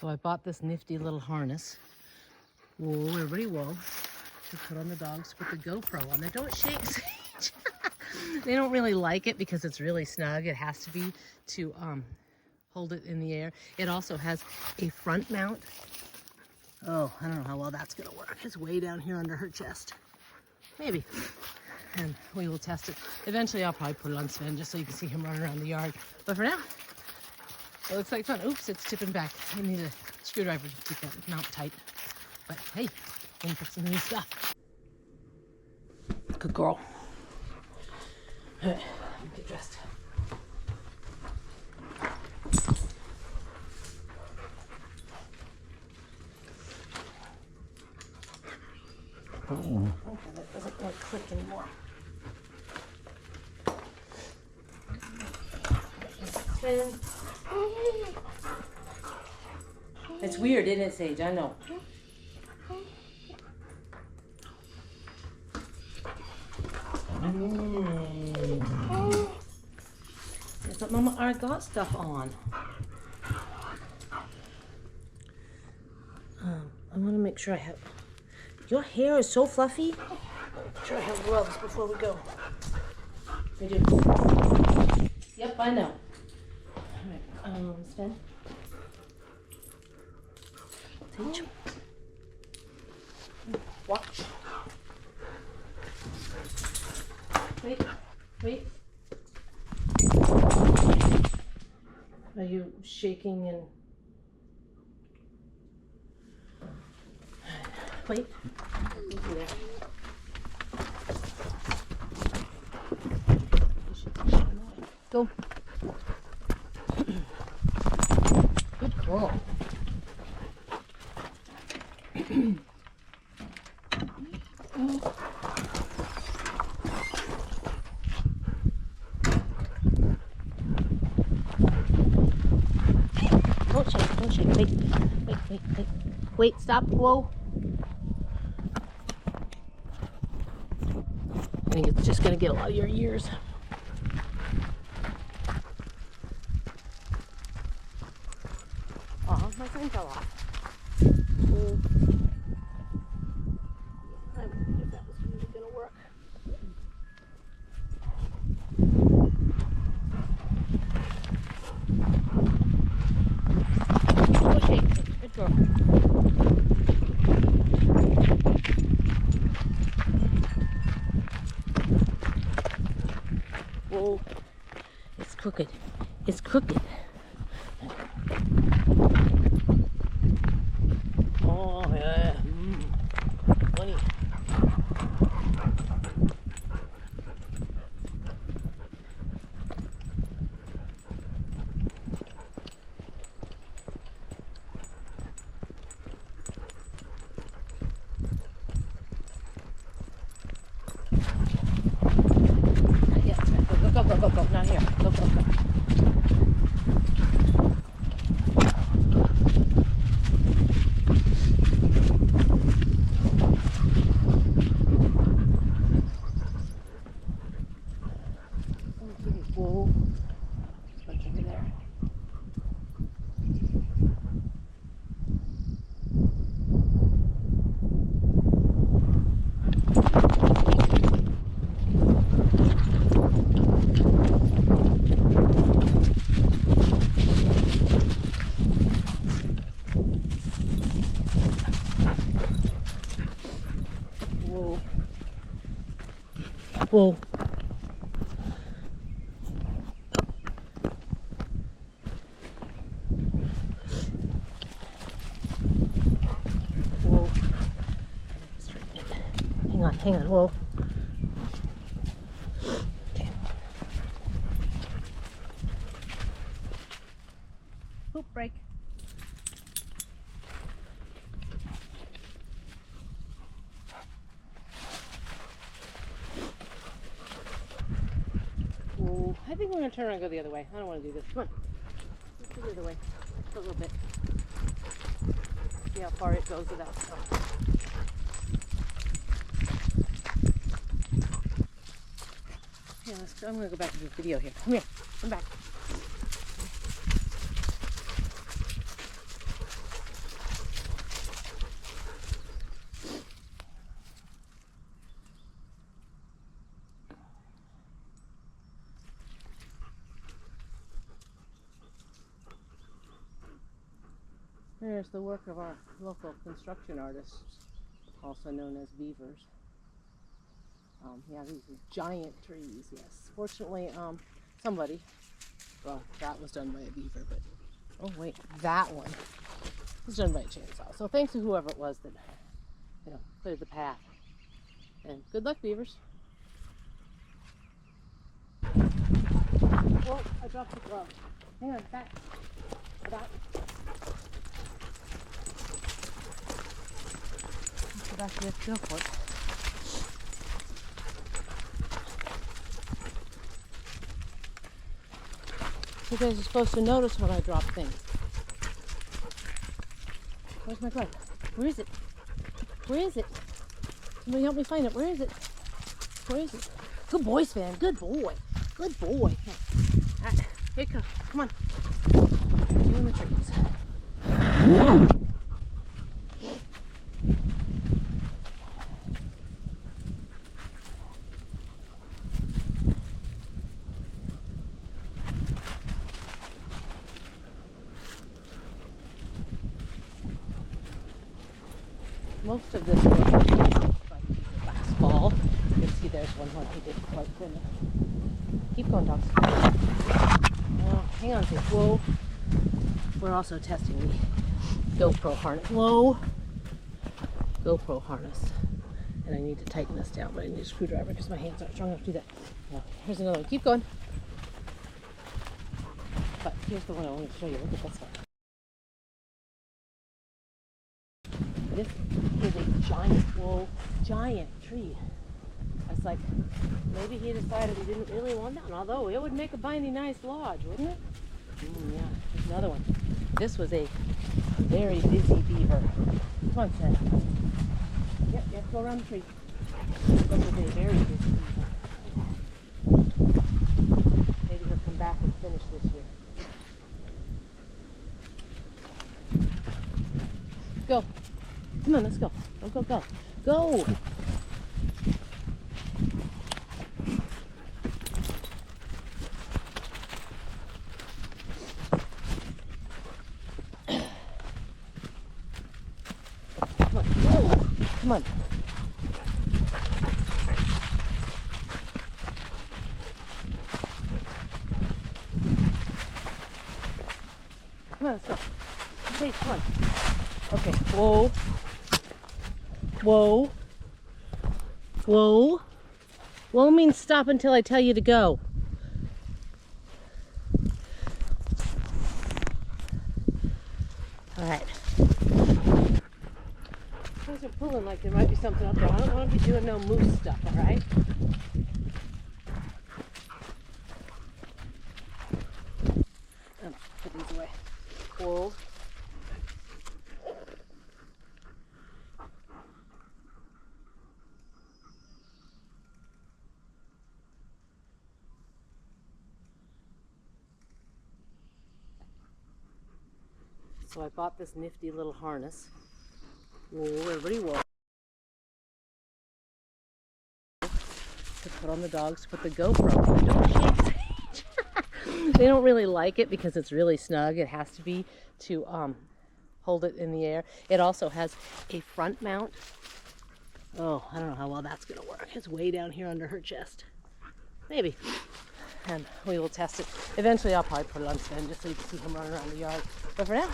So I bought this nifty little harness. Whoa, everybody, whoa. To put on the dogs with the GoPro on. They don't shake. They don't really like it because it's really snug. It has to be to hold it in the air. It also has a front mount. Oh, I don't know how well that's gonna work. It's way down here under her chest. Maybe. And we will test it. Eventually I'll probably put it on Sven just so you can see him running around the yard. But for now, it looks like fun. Oops, it's tipping back. I need a screwdriver to keep that mount tight. But hey, we can put some new stuff. Good girl. All right, get dressed. Okay, that doesn't want to click anymore. It's weird, isn't it, Sage? I know. But Mama, I got stuff on. I want to make sure I have. Your hair is so fluffy. Make sure I have gloves before we go. I do. Yep, I know. All right, Sven. Sage. Watch. Wait, wait. Are you shaking and... Wait. There. Go. Good girl. Don't shake. Wait. Wait, stop. Whoa. I think it's just gonna get a lot of your ears. Oh, my phone fell off. I don't know if that was really gonna work. Okay, good girl. Whoa, it's crooked. It's crooked. Oh, yeah. Funny. Go, not here. Go. Whoa. Look over there. Whoa. Whoa. Hang on. Whoa. Okay. Oop, break. I think we're going to turn around and go the other way. I don't want to do this. Come on. Let's go the other way. Just a little bit. See how far it goes without stuff. Yeah, let's go. I'm going to go back to the video here. Come here. Come back. There's the work of our local construction artists, also known as beavers. Yeah, these giant trees, yes. Fortunately, somebody, well, that was done by a beaver, but, oh wait, that one was done by a chainsaw. So thanks to whoever it was that, cleared the path. And good luck, beavers. Oh, I dropped the glove. Hang on, back. Back. Go back to go for it. You guys are supposed to notice when I drop things. Where's my glove? Where is it? Where is it? Somebody help me find it. Where is it? Where is it? Good boy, Sven. Good boy. Good boy. Here you go. Come on. You in the trees. Most of this work was done last fall. You can see there's one where he did quite good. Keep going, dogs. Oh, hang on, please. Whoa. We're also testing the GoPro harness. Whoa. GoPro harness. And I need to tighten this down, but I need a screwdriver because my hands aren't strong enough to do that. Now, here's another one. Keep going. But here's the one I wanted to show you. Look at this one. This is a giant tree. I was like, maybe he decided he didn't really want that one, although it would make a mighty nice lodge, wouldn't it? Yeah, there's another one. This was a very busy beaver. Come on, Seth. Yep, you have to go around the tree. This was a very busy beaver. Maybe he'll come back and finish this year. Go. Come on, let's go. Go, go, go. Go! Come on. Come on. Come on, let's go. Please, come on. Okay, whoa. Whoa. Whoa. Whoa means stop until I tell you to go. Alright. Things are pulling like there might be something up there. I don't want to be doing no moose stuff, alright? Put these away. Whoa. So I bought this nifty little harness. Whoa, everybody whoa. To put on the dogs to put the GoPro on. Don't shake Sage. They don't really like it because it's really snug. It has to be to hold it in the air. It also has a front mount. Oh, I don't know how well that's gonna work. It's way down here under her chest. Maybe. And we will test it. Eventually I'll probably put it on Sven just so you can see him running around the yard. But for now,